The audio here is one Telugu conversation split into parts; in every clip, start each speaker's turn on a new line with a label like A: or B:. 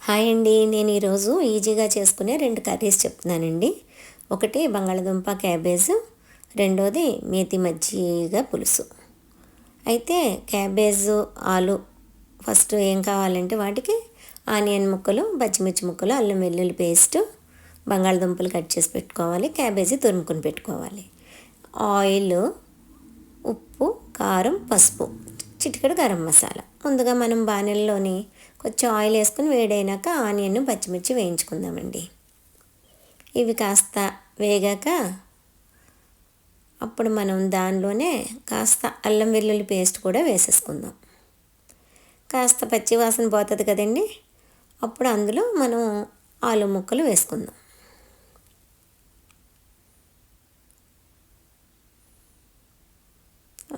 A: హాయ్ అండి. నేను ఈరోజు ఈజీగా చేసుకునే 2 కర్రీస్ చెప్తున్నానండి. ఒకటి బంగాళదుంప క్యాబేజ్, రెండోది మేతి మజ్జిగ పులుసు. అయితే క్యాబేజ్, ఆలు ఫస్ట్ ఏం కావాలంటే వాటికి ఆనియన్ ముక్కలు, పచ్చిమిర్చి ముక్కలు, అల్లం వెల్లుల్లి పేస్టు, బంగాళదుంపలు కట్ చేసి పెట్టుకోవాలి, క్యాబేజీ తురుముకొని పెట్టుకోవాలి. ఆయిల్, ఉప్పు, కారం, పసుపు, చిటికెడు గరం మసాలా. ముందుగా మనం బాణలిలోని కొంచెం ఆయిల్ వేసుకుని వేడైనాక ఆనియన్, పచ్చిమిర్చి వేయించుకుందామండి. ఇవి కాస్త వేగాక అప్పుడు మనం దానిలోనే కాస్త అల్లం వెల్లుల్లి పేస్ట్ కూడా వేసేసుకుందాం. కాస్త పచ్చి వాసన పోతుంది కదండి, అప్పుడు అందులో మనం ఆలు ముక్కలు వేసుకుందాం.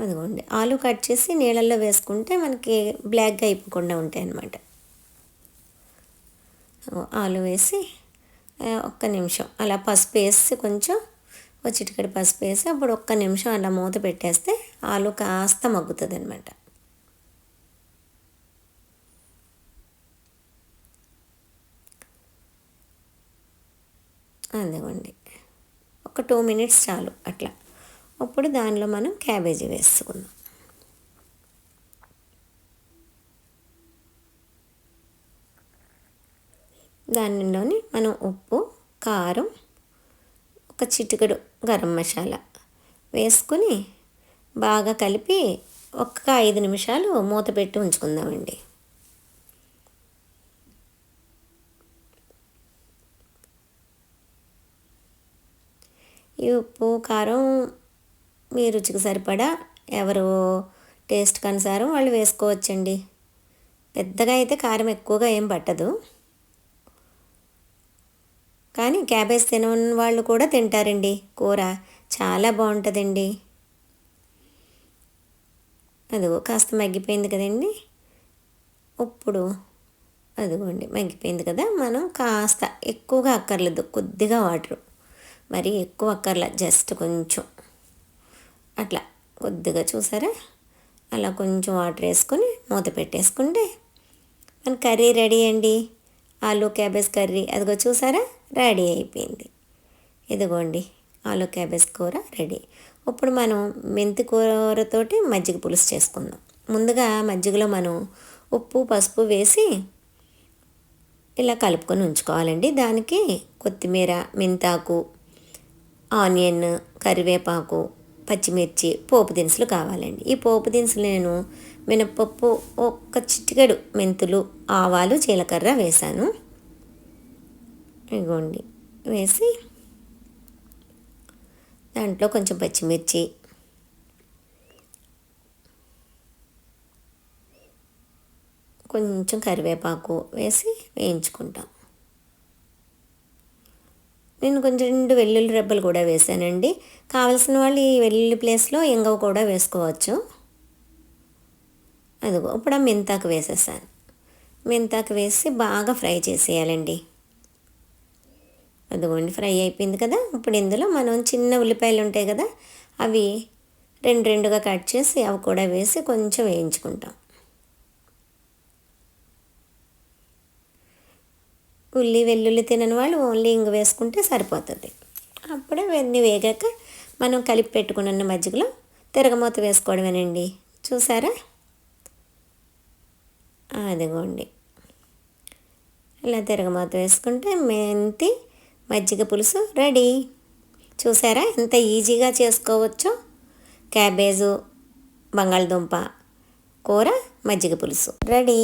A: అదిగోండి, ఆలు కట్ చేసి నీళ్ళల్లో వేసుకుంటే మనకి బ్లాక్గా అయిపోకుండా ఉంటాయి అన్నమాట. ఆలు వేసి ఒక్క నిమిషం అలా పసుపు వేసి కొంచెం చిటికెడు పసుపు వేసి అప్పుడు ఒక్క నిమిషం అలా మూత పెట్టేస్తే ఆలు కాస్త మగ్గుతుంది అనమాట. అదిగోండి, ఒక 2 మినిట్స్ చాలు అట్లా. అప్పుడు దానిలో మనం క్యాబేజీ వేసుకుందాం. దానిలోని మనం ఉప్పు, కారం, ఒక చిటికెడు గరం మసాలా వేసుకొని బాగా కలిపి ఒక్క 5 నిమిషాలు మూత పెట్టి ఉంచుకుందామండి. ఈ ఉప్పు, కారం మీ రుచికి సరిపడా ఎవరు టేస్ట్కి అనుసారం వాళ్ళు వేసుకోవచ్చండి. పెద్దగా అయితే కారం ఎక్కువగా ఏం పట్టదు, కానీ క్యాబేజ్ తినని వాళ్ళు కూడా తింటారండి. కూర చాలా బాగుంటుందండి. అదిగో కాస్త మగ్గిపోయింది కదండి. ఇప్పుడు అదిగోండి మగ్గిపోయింది కదా. మనం కాస్త ఎక్కువగా అక్కర్లేదు, కొద్దిగా వాటర్, మరి ఎక్కువ అక్కర్లే, జస్ట్ కొంచెం అట్లా కొద్దిగా, చూసారా, అలా కొంచెం వాటర్ వేసుకొని మూత పెట్టేసుకుంటే మన కర్రీ రెడీ అండి. ఆలు క్యాబేజ్ కర్రీ అదిగో చూసారా, రెడీ అయిపోయింది. ఇదిగోండి ఆలు క్యాబేజ్ కూర రెడీ. ఇప్పుడు మనం మెంతి కూరతోటి మజ్జిగ పులుసు చేసుకుందాం. ముందుగా మజ్జిగలో మనం ఉప్పు, పసుపు వేసి ఇలా కలుపుకొని ఉంచుకోవాలండి. దానికి కొత్తిమీర, మెంతాకు, ఆనియన్, కరివేపాకు, పచ్చిమిర్చి, పోపు దినుసులు కావాలండి. ఈ పోపు దినుసులు నేను మినప్పప్పు, ఒక్క చిటికెడు మెంతులు, ఆవాలు, జీలకర్ర వేసాను. ఇదిగోండి వేసి దాంట్లో కొంచెం పచ్చిమిర్చి, కొంచెం కరివేపాకు వేసి వేయించుకుంటాం. నేను కొంచెం 2 వెల్లుల్లి రెబ్బలు కూడా వేసానండి. కావలసిన వాళ్ళు ఈ వెల్లుల్లి ప్లేస్లో ఇంగువ కూడా వేసుకోవచ్చు. అదిగో ఇప్పుడు ఆ మెంతాకు వేసేసాను. మెంతాకు వేసి బాగా ఫ్రై చేసేయాలండి. అదిగోండి ఫ్రై అయిపోయింది కదా. ఇప్పుడు ఇందులో మనం చిన్న ఉల్లిపాయలు ఉంటాయి కదా, అవి 2 కట్ చేసి అవి కూడా వేసి కొంచెం వేయించుకుంటాం. వెల్లుల్లి తినని వాళ్ళు ఓన్లీ ఇంగు వేసుకుంటే సరిపోతుంది. అప్పుడే ఇవన్నీ వేగాక మనం కలిపి పెట్టుకున్న మజ్జిగలో తిరగమూత వేసుకోవడమేనండి. చూసారా, అదిగోండి ఇలా తిరగమూత వేసుకుంటే మెంతి మజ్జిగ పులుసు రెడీ. చూసారా ఎంత ఈజీగా చేసుకోవచ్చో. క్యాబేజు, బంగాళదుంప కూర, మజ్జిగ పులుసు రెడీ.